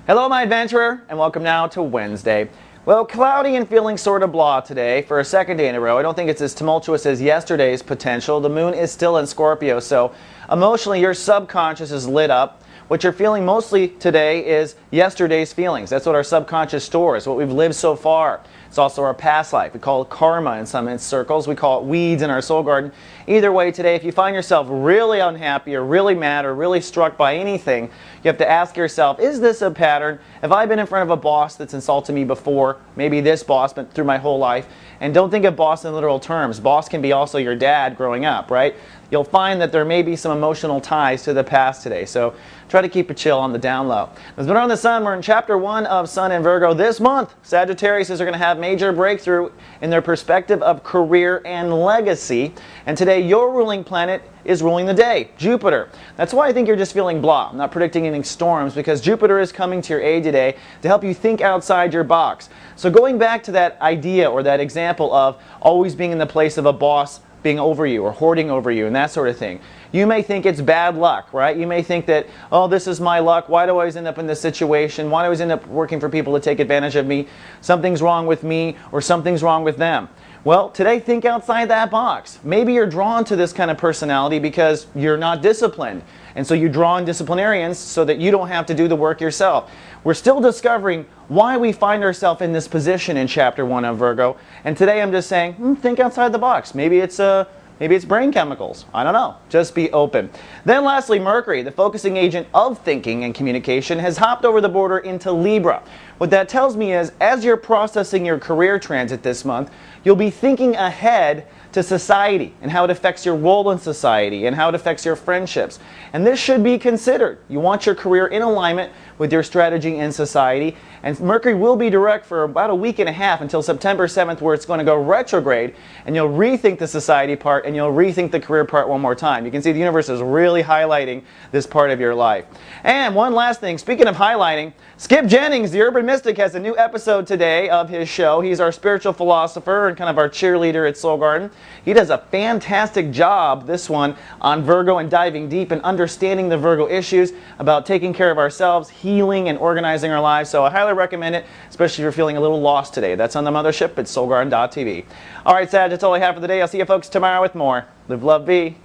Hello my adventurer, and welcome now to Wednesday. Well, cloudy and feeling sort of blah today for a second day in a row. I don't think it's as tumultuous as yesterday's potential. The moon is still in Scorpio, so emotionally your subconscious is lit up. What you're feeling mostly today is yesterday's feelings. That's what our subconscious stores, what we've lived so far. It's also our past life. We call it karma in some circles. We call it weeds in our soul garden. Either way today, if you find yourself really unhappy or really mad or really struck by anything, you have to ask yourself, is this a pattern? Have I been in front of a boss that's insulted me before? Maybe this boss, but through my whole life. And don't think of boss in literal terms. Boss can be also your dad growing up, right? You'll find that there may be some emotional ties to the past today. So try to keep it chill on the down low. Let's put on the sun. We're in chapter 1 of Sun and Virgo this month. Sagittarius are going to have major breakthrough in their perspective of career and legacy. And today your ruling planet is ruling the day, Jupiter. That's why I think you're just feeling blah. I'm not predicting any storms because Jupiter is coming to your aid today to help you think outside your box. So going back to that idea or that example of always being in the place of a boss being over you or hoarding over you and that sort of thing. You may think it's bad luck, right? You may think that, oh, this is my luck. Why do I always end up in this situation? Why do I always end up working for people to take advantage of me? Something's wrong with me or something's wrong with them. Well, today think outside that box. Maybe you're drawn to this kind of personality because you're not disciplined. And so you draw in disciplinarians so that you don't have to do the work yourself. We're still discovering why we find ourselves in this position in chapter 1 of Virgo. And today I'm just saying, think outside the box. Maybe it's brain chemicals. I don't know. Just be open. Then lastly, Mercury, the focusing agent of thinking and communication, has hopped over the border into Libra. What that tells me is, as you're processing your career transit this month, you'll be thinking ahead to society and how it affects your role in society and how it affects your friendships. And this should be considered. You want your career in alignment with your strategy in society. And Mercury will be direct for about a week and a half until September 7th, where it's going to go retrograde, and you'll rethink the society part and you'll rethink the career part one more time. You can see the universe is really highlighting this part of your life. And one last thing, speaking of highlighting, Skip Jennings, the urban mystic, has a new episode today of his show. He's our spiritual philosopher and kind of our cheerleader at Soul Garden. He does a fantastic job, this one, on Virgo and diving deep and understanding the Virgo issues about taking care of ourselves, healing and organizing our lives. So I highly recommend it, especially if you're feeling a little lost today. That's on the mothership at soulgarden.tv. All right, Sag, that's all I have for the day. I'll see you folks tomorrow with more. Live, love, be.